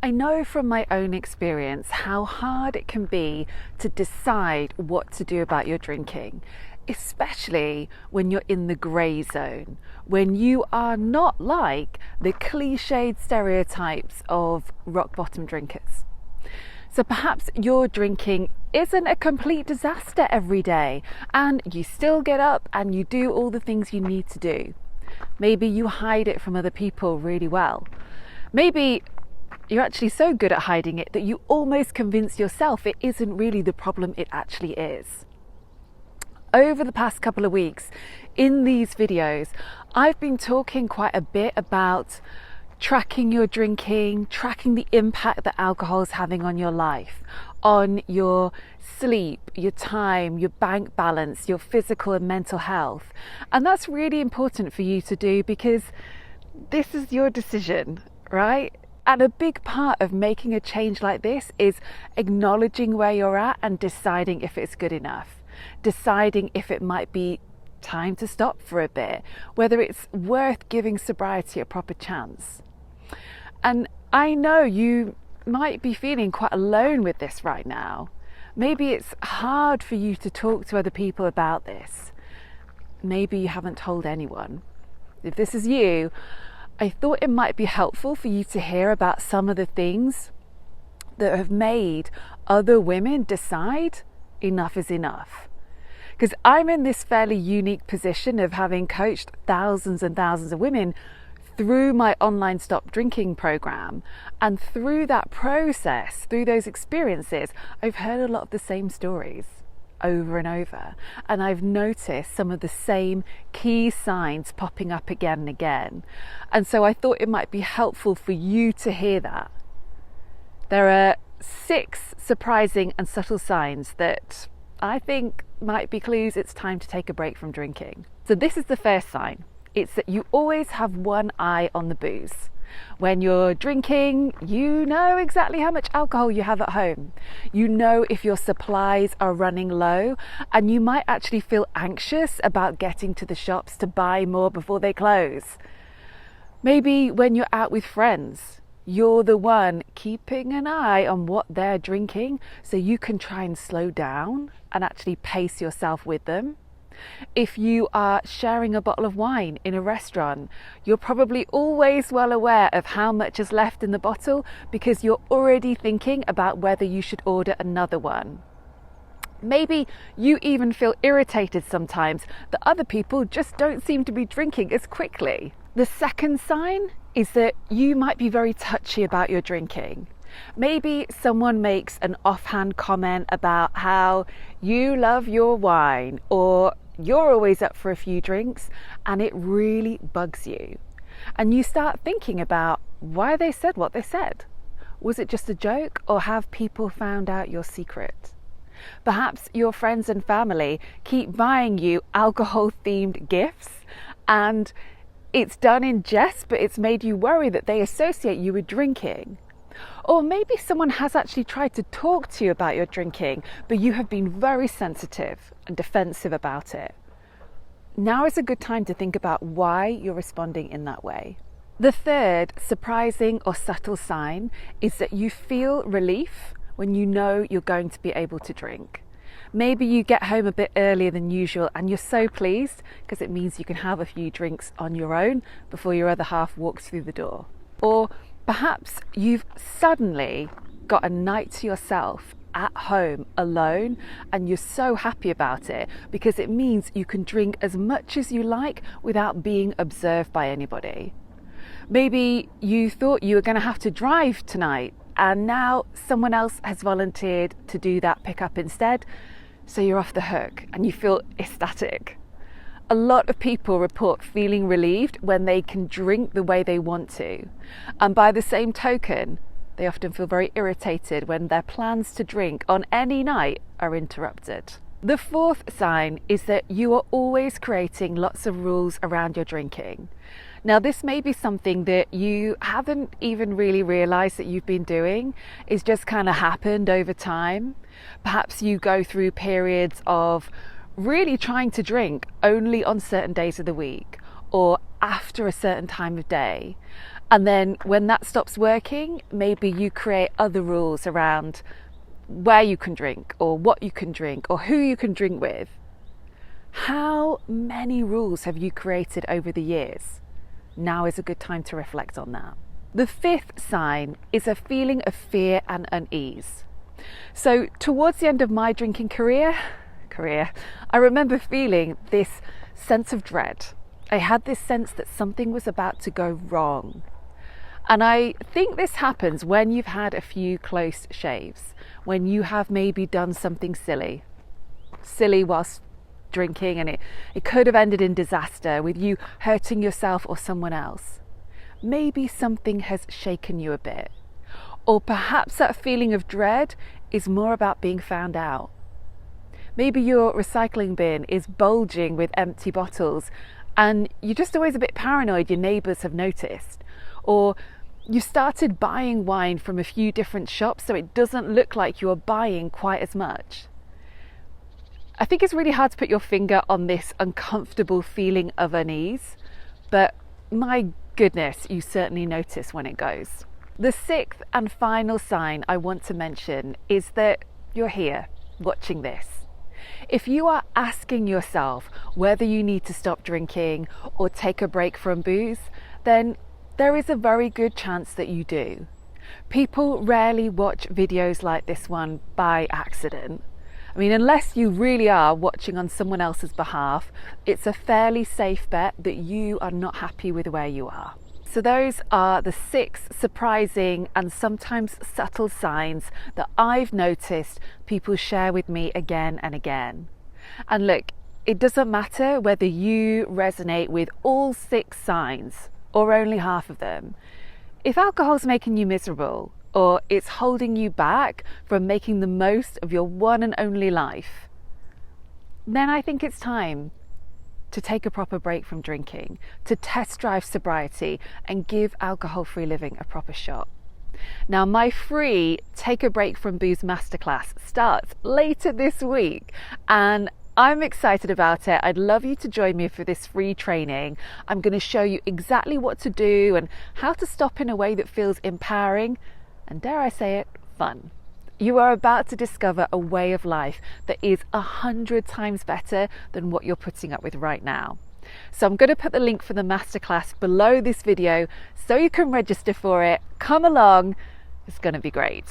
I know from my own experience how hard it can be to decide what to do about your drinking, especially when you're in the grey zone, when you are not like the cliched stereotypes of rock bottom drinkers. So perhaps your drinking isn't a complete disaster every day and you still get up and you do all the things you need to do. Maybe you hide it from other people really well. Maybe you're actually so good at hiding it that you almost convince yourself it isn't really the problem it actually is. Over the past couple of weeks in these videos, I've been talking quite a bit about tracking your drinking, tracking the impact that alcohol is having on your life, on your sleep, your time, your bank balance, your physical and mental health. And that's really important for you to do because this is your decision, right? And a big part of making a change like this is acknowledging where you're at and deciding if it's good enough, deciding if it might be time to stop for a bit, whether it's worth giving sobriety a proper chance. And I know you might be feeling quite alone with this right now. Maybe it's hard for you to talk to other people about this. Maybe you haven't told anyone. If this is you, I thought it might be helpful for you to hear about some of the things that have made other women decide enough is enough. Because I'm in this fairly unique position of having coached thousands and thousands of women through my online stop drinking program. And through that process, through those experiences, I've heard a lot of the same stories over and over. And I've noticed some of the same key signs popping up again and again. And so I thought it might be helpful for you to hear that. There are 6 surprising and subtle signs that I think might be clues it's time to take a break from drinking. So this is the first sign. It's that you always have one eye on the booze. When you're drinking, you know exactly how much alcohol you have at home. You know if your supplies are running low, and you might actually feel anxious about getting to the shops to buy more before they close. Maybe when you're out with friends, you're the one keeping an eye on what they're drinking so you can try and slow down and actually pace yourself with them. If you are sharing a bottle of wine in a restaurant, you're probably always well aware of how much is left in the bottle because you're already thinking about whether you should order another one. Maybe you even feel irritated sometimes that other people just don't seem to be drinking as quickly. The second sign is that you might be very touchy about your drinking. Maybe someone makes an offhand comment about how you love your wine, or you're always up for a few drinks, and it really bugs you. And you start thinking about why they said what they said. Was it just a joke, or have people found out your secret? Perhaps your friends and family keep buying you alcohol-themed gifts, and it's done in jest, but it's made you worry that they associate you with drinking. Or maybe someone has actually tried to talk to you about your drinking, but you have been very sensitive and defensive about it. Now is a good time to think about why you're responding in that way. The third surprising or subtle sign is that you feel relief when you know you're going to be able to drink. Maybe you get home a bit earlier than usual and you're so pleased because it means you can have a few drinks on your own before your other half walks through the door. Or perhaps you've suddenly got a night to yourself at home alone and you're so happy about it because it means you can drink as much as you like without being observed by anybody. Maybe you thought you were going to have to drive tonight and now someone else has volunteered to do that pickup instead, so you're off the hook and you feel ecstatic. A lot of people report feeling relieved when they can drink the way they want to. And by the same token, they often feel very irritated when their plans to drink on any night are interrupted. The fourth sign is that you are always creating lots of rules around your drinking. Now, this may be something that you haven't even really realized that you've been doing. It's just kind of happened over time. Perhaps you go through periods of really trying to drink only on certain days of the week or after a certain time of day. And then when that stops working, maybe you create other rules around where you can drink or what you can drink or who you can drink with. How many rules have you created over the years? Now is a good time to reflect on that. The fifth sign is a feeling of fear and unease. So towards the end of my drinking career, I remember feeling this sense of dread. I had this sense that something was about to go wrong. And I think this happens when you've had a few close shaves, when you have maybe done something silly whilst drinking, and it could have ended in disaster with you hurting yourself or someone else. Maybe something has shaken you a bit. Or perhaps that feeling of dread is more about being found out. Maybe your recycling bin is bulging with empty bottles and you're just always a bit paranoid your neighbours have noticed. Or you started buying wine from a few different shops so it doesn't look like you're buying quite as much. I think it's really hard to put your finger on this uncomfortable feeling of unease, but my goodness, you certainly notice when it goes. The sixth and final sign I want to mention is that you're here watching this. If you are asking yourself whether you need to stop drinking or take a break from booze, then there is a very good chance that you do. People rarely watch videos like this one by accident. I mean, unless you really are watching on someone else's behalf, it's a fairly safe bet that you are not happy with where you are. So those are the 6 surprising and sometimes subtle signs that I've noticed people share with me again and again. And look, it doesn't matter whether you resonate with all 6 signs or only half of them. If alcohol's making you miserable, or it's holding you back from making the most of your one and only life, then I think it's time to take a proper break from drinking, to test drive sobriety and give alcohol-free living a proper shot. Now, my free Take a Break from Booze masterclass starts later this week and I'm excited about it. I'd love you to join me for this free training. I'm going to show you exactly what to do and how to stop in a way that feels empowering and, dare I say it, fun. You are about to discover a way of life that is 100 times better than what you're putting up with right now. So I'm going to put the link for the masterclass below this video so you can register for it. Come along, it's going to be great.